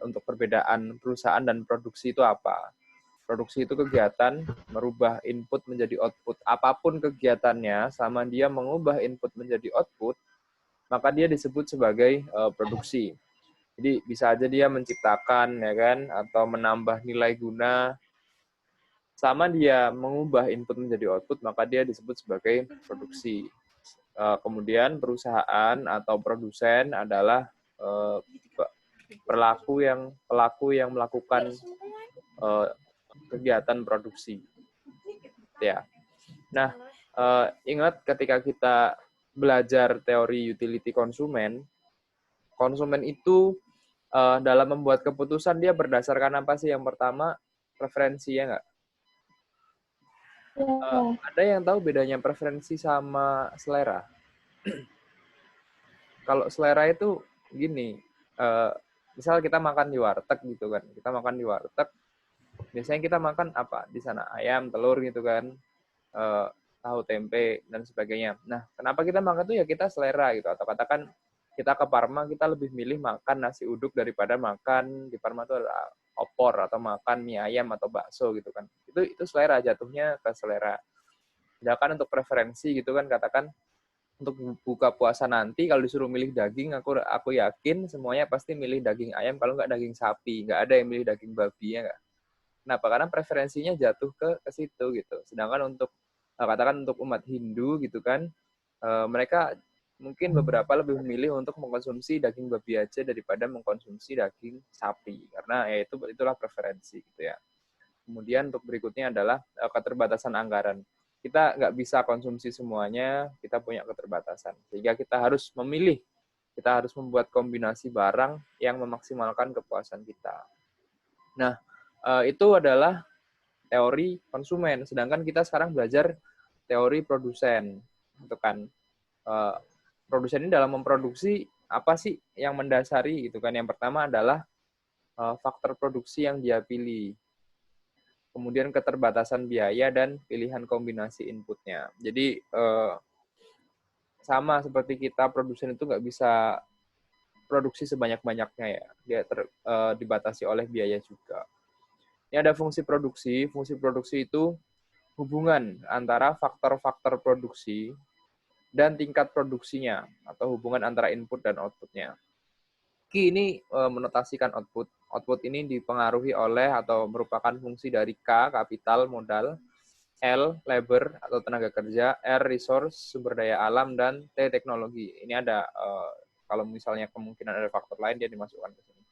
untuk perbedaan perusahaan dan produksi itu apa. Produksi itu kegiatan merubah input menjadi output. Apapun kegiatannya, sama dia mengubah input menjadi output, maka dia disebut sebagai produksi. Jadi bisa aja dia menciptakan, ya kan, atau menambah nilai guna. Sama dia mengubah input menjadi output, maka dia disebut sebagai produksi. Kemudian perusahaan atau produsen adalah pelaku yang melakukan kegiatan produksi. Ya. Nah, ingat ketika kita belajar teori utility konsumen, konsumen itu dalam membuat keputusan dia berdasarkan apa sih? Yang pertama, preferensi, ya nggak? Ada yang tahu bedanya preferensi sama selera? Kalau selera itu gini, misal kita makan di warteg gitu kan, kita makan di warteg, biasanya kita makan apa di sana? Ayam, telur gitu kan, tahu, tempe, dan sebagainya. Nah, kenapa kita makan itu ya kita selera gitu, atau katakan kita ke Parma, kita lebih milih makan nasi uduk daripada makan di Parma itu ada opor, atau makan mie ayam atau bakso gitu kan. Itu selera, jatuhnya ke selera. Sedangkan untuk preferensi gitu kan, katakan untuk buka puasa nanti kalau disuruh milih daging, aku yakin semuanya pasti milih daging ayam, kalau nggak daging sapi. Nggak ada yang milih daging babi, ya nggak? Kenapa? Karena preferensinya jatuh ke situ gitu. Sedangkan untuk katakan untuk umat Hindu gitu kan, mereka mungkin beberapa lebih memilih untuk mengkonsumsi daging babi aja daripada mengkonsumsi daging sapi, karena ya itulah preferensi gitu ya. Kemudian untuk berikutnya adalah keterbatasan anggaran. Kita nggak bisa konsumsi semuanya, kita punya keterbatasan. Sehingga kita harus memilih, kita harus membuat kombinasi barang yang memaksimalkan kepuasan kita. Nah, itu adalah teori konsumen. Sedangkan kita sekarang belajar teori produsen. Itu kan, produsen ini dalam memproduksi apa sih yang mendasari gitu kan. Yang pertama adalah faktor produksi yang dia pilih. Kemudian keterbatasan biaya dan pilihan kombinasi inputnya. Jadi sama seperti kita, produsen itu nggak bisa produksi sebanyak-banyaknya ya. Dia dibatasi oleh biaya juga. Ini ada fungsi produksi. Fungsi produksi itu hubungan antara faktor-faktor produksi dan tingkat produksinya, atau hubungan antara input dan outputnya. Q ini menotasikan output. Output ini dipengaruhi oleh atau merupakan fungsi dari K, kapital, modal, L, labor atau tenaga kerja, R, resource, sumber daya alam, dan T, teknologi. Ini ada, kalau misalnya kemungkinan ada faktor lain, dia dimasukkan ke sini.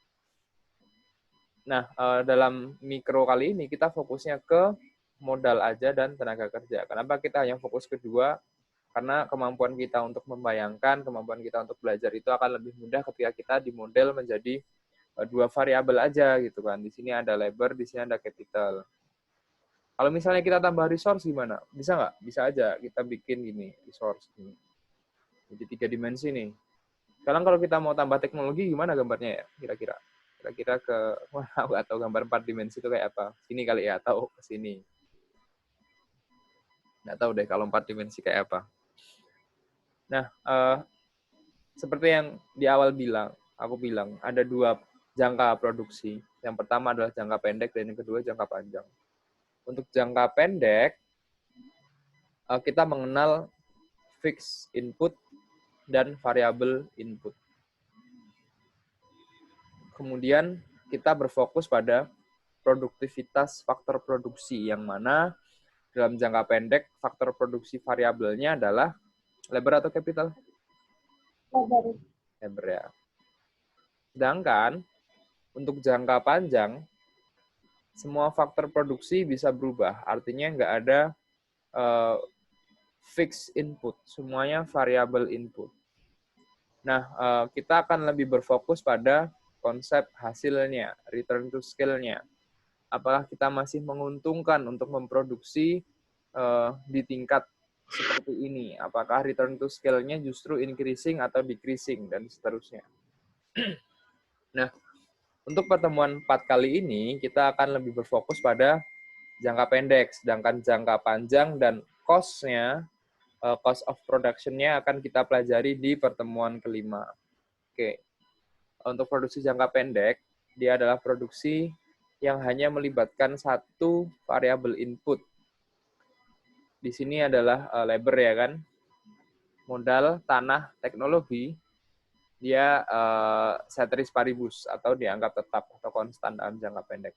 Nah, dalam mikro kali ini kita fokusnya ke modal aja dan tenaga kerja. Kenapa kita hanya fokus kedua? Karena kemampuan kita untuk membayangkan, kemampuan kita untuk belajar itu akan lebih mudah ketika kita dimodel menjadi dua variabel aja gitu kan. Di sini ada labor, di sini ada capital. Kalau misalnya kita tambah resource gimana? Bisa nggak? Bisa aja kita bikin gini, resource ini. Jadi 3 dimensi nih. Sekarang kalau kita mau tambah teknologi gimana gambarnya ya? Kira-kira. Kira-kira ke, wah, atau gambar 4 dimensi itu kayak apa? Sini kali ya, atau ke sini. Nggak tahu deh kalau 4 dimensi kayak apa. Nah, seperti yang di awal aku bilang, ada 2 jangka produksi. Yang pertama adalah jangka pendek, dan yang kedua jangka panjang. Untuk jangka pendek, kita mengenal fixed input dan variable input. Kemudian kita berfokus pada produktivitas faktor produksi, yang mana dalam jangka pendek faktor produksi variabelnya adalah labor atau capital? Labor ya. Sedangkan untuk jangka panjang, semua faktor produksi bisa berubah. Artinya nggak ada fixed input, semuanya variable input. Nah, kita akan lebih berfokus pada konsep hasilnya, return to scale-nya. Apakah kita masih menguntungkan untuk memproduksi di tingkat seperti ini? Apakah return to scale-nya justru increasing atau decreasing, dan seterusnya. Nah, untuk pertemuan 4 kali ini, kita akan lebih berfokus pada jangka pendek, sedangkan jangka panjang dan cost-nya, cost of production-nya akan kita pelajari di pertemuan kelima. Oke. Untuk produksi jangka pendek, dia adalah produksi yang hanya melibatkan satu variabel input. Di sini adalah labor ya kan, modal, tanah, teknologi, dia ceteris paribus atau dianggap tetap atau konstan dalam jangka pendek.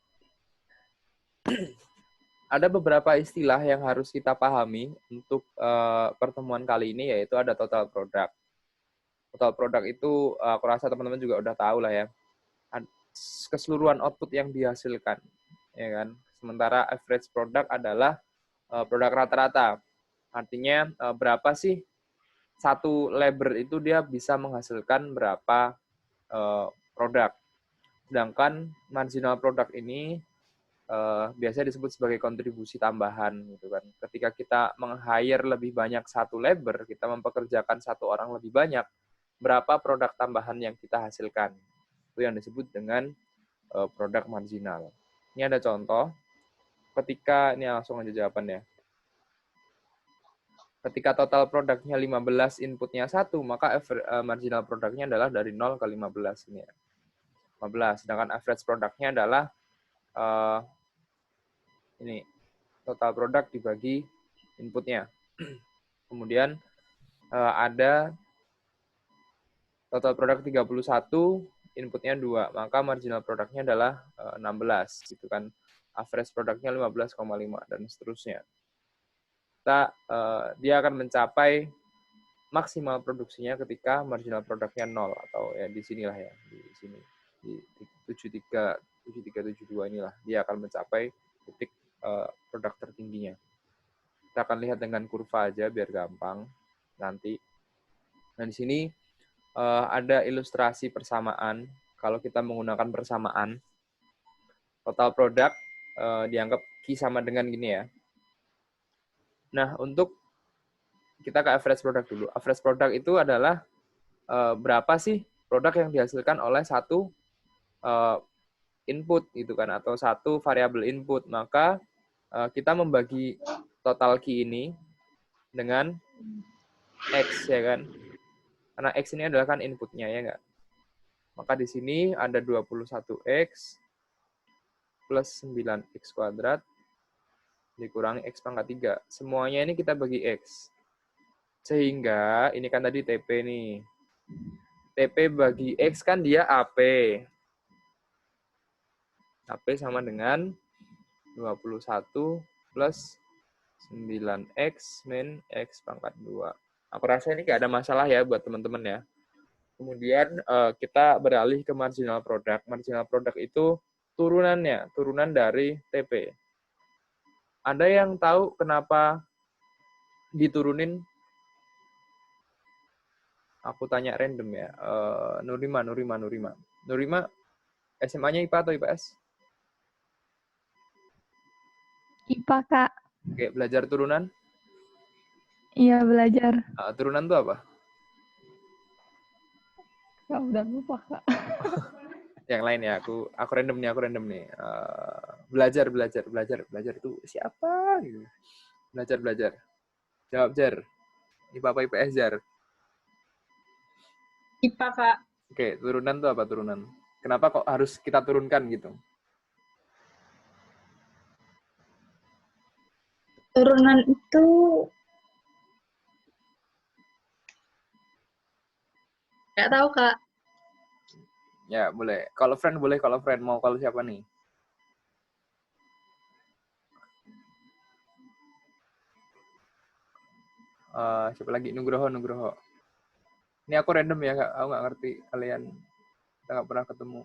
Ada beberapa istilah yang harus kita pahami untuk pertemuan kali ini, yaitu ada total product. Total product itu aku rasa teman-teman juga udah tahu lah ya, keseluruhan output yang dihasilkan, ya kan. Sementara average product adalah produk rata-rata. Artinya berapa sih satu labor itu dia bisa menghasilkan berapa produk. Sedangkan marginal product ini biasanya disebut sebagai kontribusi tambahan gitu kan. Ketika kita meng-hire lebih banyak satu labor, kita mempekerjakan satu orang lebih banyak, berapa produk tambahan yang kita hasilkan. Itu yang disebut dengan produk marginal. Ini ada contoh. Ketika ini langsung aja jawabannya. Ketika total produknya 15, inputnya 1, maka marginal produknya adalah dari 0 ke 15 ini ya. 15. Sedangkan average produknya adalah ini total produk dibagi inputnya. Kemudian ada total produk 31, inputnya 2, maka marginal produknya adalah 16 gitu kan. Average produknya 15,5 dan seterusnya. Dia akan mencapai maksimal produksinya ketika marginal produknya 0 atau ya di sinilah ya, di sini di 7372 inilah dia akan mencapai titik produk tertingginya. Kita akan lihat dengan kurva aja biar gampang nanti. Nah, di sini ada ilustrasi persamaan. Kalau kita menggunakan persamaan, total produk dianggap Q sama dengan gini ya. Nah, untuk kita ke average product dulu. Average product itu adalah berapa sih produk yang dihasilkan oleh satu input gitu kan, atau satu variabel input. Maka kita membagi total Q ini dengan X ya kan. Karena X ini adalah kan inputnya ya enggak. Maka di sini ada 21X plus 9X kuadrat dikurangi X pangkat 3. Semuanya ini kita bagi X. Sehingga, ini kan tadi TP nih. TP bagi X kan dia AP. AP sama dengan 21 plus 9X min X pangkat 2. Aku rasa ini nggak ada masalah ya buat teman-teman ya. Kemudian kita beralih ke marginal product. Marginal product itu turunan dari TP. Ada yang tahu kenapa diturunin? Aku tanya random ya. Nurima. Nurima, SMA-nya IPA atau IPS? IPA, Kak. Oke, belajar turunan? Iya, belajar. Turunan itu apa? Kak, udah lupa, Kak. Yang lain ya, aku random nih. Belajar itu siapa gitu. Belajar. Jawab, Jar. IPA apa IPS, Jar? IPA, Kak. Oke, turunan itu apa turunan? Kenapa kok harus kita turunkan gitu? Turunan itu nggak tahu, Kak. Ya, boleh. Kalau friend boleh, kalau friend mau kalau siapa nih? Siapa lagi? Nugroho. Ini aku random ya, Kak. Aku nggak ngerti kalian. Kita nggak pernah ketemu.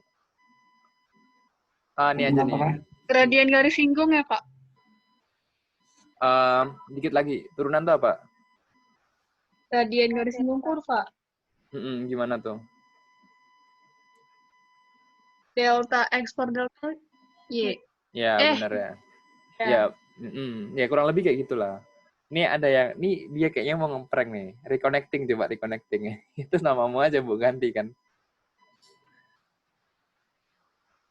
Ini aja nih. Gradien garis singgung ya, Kak? Dikit lagi. Turunan itu apa? Gradien garis singgung kurva. Gimana tuh? Delta X per delta Y. Ya, benar ya. Ya, kurang lebih kayak gitulah. Ini ada yang, ini dia kayaknya mau ngeprank nih. Reconnecting. Itu namamu aja, Bu, ganti kan.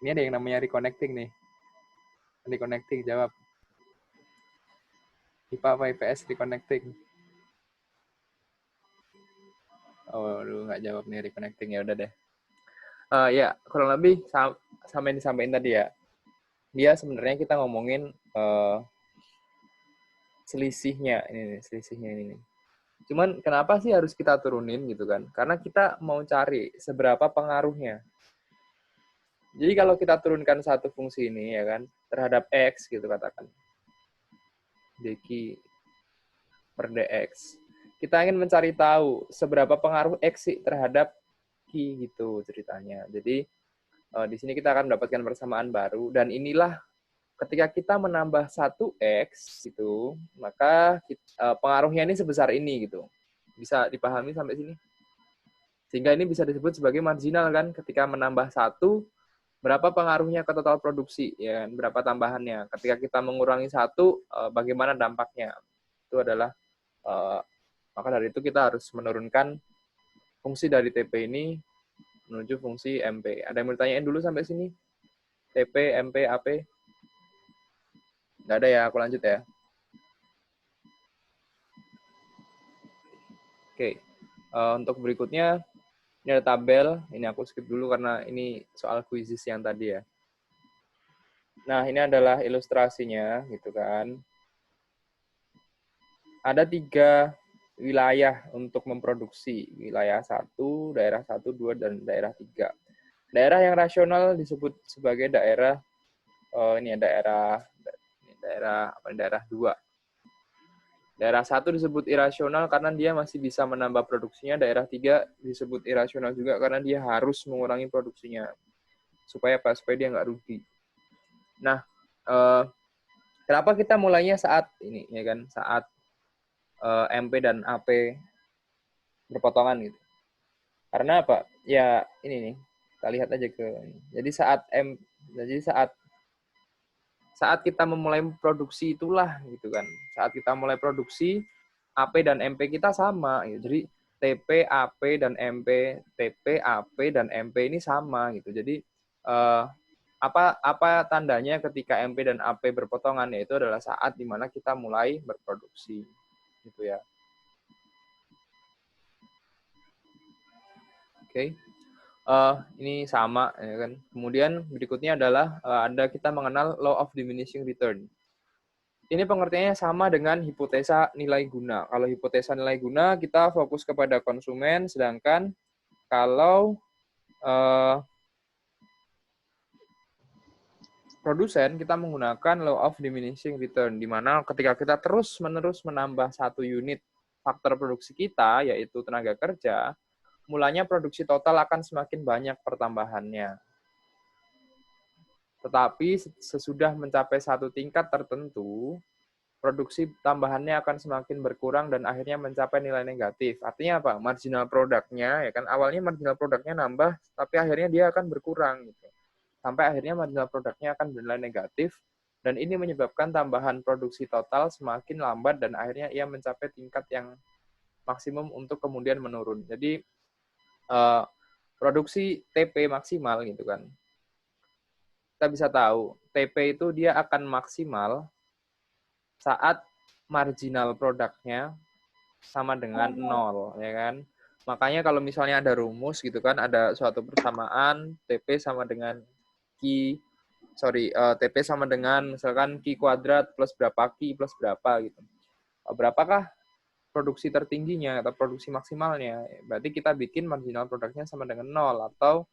Ini ada yang namanya reconnecting nih. Reconnecting, jawab. IPA apa IPS reconnecting? Oh, lu nggak jawab nih reconnecting, ya udah deh. Ya, kurang lebih sama yang disampaikan tadi ya, dia sebenarnya kita ngomongin selisihnya ini nih. Cuman kenapa sih harus kita turunin gitu kan? Karena kita mau cari seberapa pengaruhnya. Jadi kalau kita turunkan satu fungsi ini ya kan terhadap x gitu katakan dq per dx, kita ingin mencari tahu seberapa pengaruh x sih terhadap q gitu ceritanya. Jadi di sini kita akan mendapatkan persamaan baru dan inilah ketika kita menambah 1x gitu, maka pengaruhnya ini sebesar ini gitu. Bisa dipahami sampai sini? Sehingga ini bisa disebut sebagai marginal kan, ketika menambah 1, berapa pengaruhnya ke total produksi, ya kan? Berapa tambahannya. Ketika kita mengurangi 1, bagaimana dampaknya. Itu adalah, maka dari itu kita harus menurunkan fungsi dari TP ini menuju fungsi MP. Ada yang mau ditanyain dulu sampai sini? TP, MP, AP? Nggak ada ya, aku lanjut ya. Oke, untuk berikutnya, ini ada tabel. Ini aku skip dulu karena ini soal kuisis yang tadi ya. Nah, ini adalah ilustrasinya, gitu kan. Ada 3 wilayah untuk memproduksi. Wilayah 1, daerah 1, 2, dan daerah 3. Daerah yang rasional disebut sebagai daerah, ini ya daerah 2. Daerah 1 disebut irasional karena dia masih bisa menambah produksinya. Daerah 3 disebut irasional juga karena dia harus mengurangi produksinya. Supaya apa? Supaya dia nggak rugi. Nah, kenapa kita mulainya saat ini, ya kan? Saat MP dan AP berpotongan gitu. Karena apa? Ya ini nih, kita lihat aja ke ini. Jadi saat kita memulai produksi itulah gitu kan. Saat kita mulai produksi, AP dan MP kita sama gitu. Jadi TP, AP dan MP, TP, AP dan MP ini sama gitu. Jadi apa tandanya ketika MP dan AP berpotongan, yaitu adalah saat dimana kita mulai berproduksi gitu ya. Oke. Ini sama ya kan. Kemudian berikutnya adalah kita mengenal law of diminishing return. Ini pengertiannya sama dengan hipotesa nilai guna. Kalau hipotesa nilai guna kita fokus kepada konsumen, sedangkan kalau produsen kita menggunakan law of diminishing return, di mana ketika kita terus-menerus menambah 1 unit faktor produksi kita, yaitu tenaga kerja, mulanya produksi total akan semakin banyak pertambahannya. Tetapi sesudah mencapai satu tingkat tertentu, produksi tambahannya akan semakin berkurang dan akhirnya mencapai nilai negatif. Artinya apa? Marginal produknya, ya kan, awalnya marginal produknya nambah, tapi akhirnya dia akan berkurang gitu. Sampai akhirnya marginal produknya akan bernilai negatif, dan ini menyebabkan tambahan produksi total semakin lambat dan akhirnya ia mencapai tingkat yang maksimum untuk kemudian menurun. Jadi produksi TP maksimal gitu kan. Kita bisa tahu TP itu dia akan maksimal saat marginal produknya sama dengan 0, ya kan. Makanya kalau misalnya ada rumus gitu kan, ada suatu persamaan TP sama dengan TP sama dengan misalkan Q kuadrat plus berapa Q plus berapa gitu. Berapakah produksi tertingginya atau produksi maksimalnya? Berarti kita bikin marginal produknya sama dengan 0 atau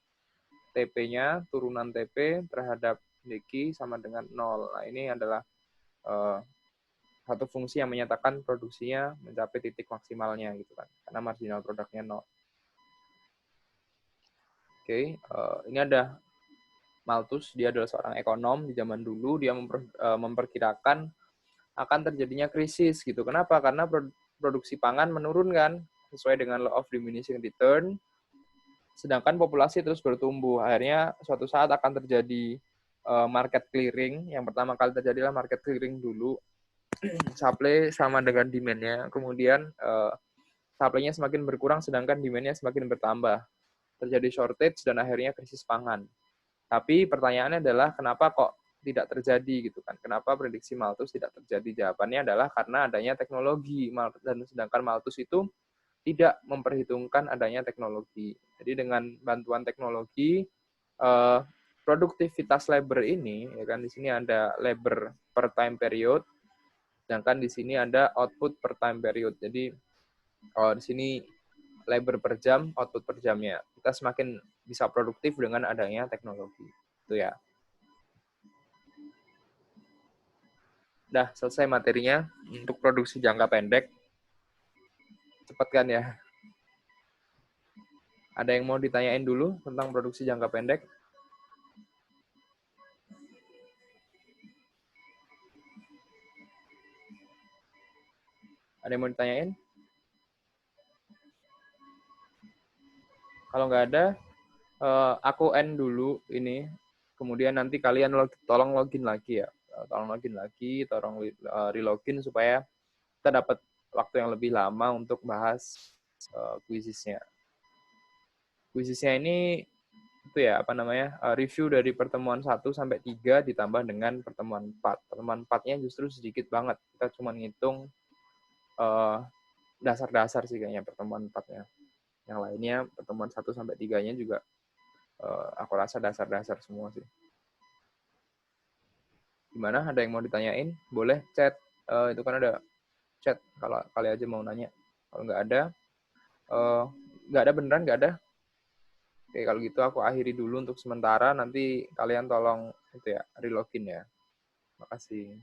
TP-nya, turunan TP terhadap DQ sama dengan 0. Nah, ini adalah satu fungsi yang menyatakan produksinya mencapai titik maksimalnya gitu kan, karena marginal produknya 0. Oke, ini ada Malthus, dia adalah seorang ekonom di zaman dulu, dia memperkirakan akan terjadinya krisis gitu. Kenapa? Karena produksi pangan menurun kan, sesuai dengan law of diminishing return, sedangkan populasi terus bertumbuh. Akhirnya suatu saat akan terjadi market clearing. Yang pertama kali terjadilah market clearing dulu, supply sama dengan demand-nya. Kemudian supply-nya semakin berkurang, sedangkan demand-nya semakin bertambah. Terjadi shortage dan akhirnya krisis pangan. Tapi pertanyaannya adalah kenapa kok tidak terjadi gitu kan? Kenapa prediksi Malthus tidak terjadi? Jawabannya adalah karena adanya teknologi, dan sedangkan Malthus itu tidak memperhitungkan adanya teknologi. Jadi dengan bantuan teknologi produktivitas labor ini, ya kan, di sini ada labor per time period, sedangkan di sini ada output per time period. Jadi di sini labor per jam, output per jamnya. Kita semakin bisa produktif dengan adanya teknologi. Itu ya. Udah selesai materinya untuk produksi jangka pendek. Cepat kan ya? Ada yang mau ditanyain dulu tentang produksi jangka pendek? Ada yang mau ditanyain? Kalau nggak ada, aku end dulu ini. Kemudian nanti kalian tolong login lagi ya. Tolong login lagi, tolong relogin supaya kita dapat waktu yang lebih lama untuk bahas quizisnya. Quizisnya ini itu ya, apa namanya, review dari pertemuan 1 sampai 3 ditambah dengan pertemuan 4. Pertemuan 4-nya justru sedikit banget. Kita cuma ngitung dasar-dasar sih kayaknya pertemuan 4-nya. Yang lainnya pertemuan 1 sampai 3-nya juga aku rasa dasar-dasar semua sih. Gimana? Ada yang mau ditanyain? Boleh chat. Itu kan ada chat kalau kali aja mau nanya. Kalau nggak ada beneran nggak ada. Oke, kalau gitu aku akhiri dulu untuk sementara. Nanti kalian tolong itu ya, relogin ya. Makasih.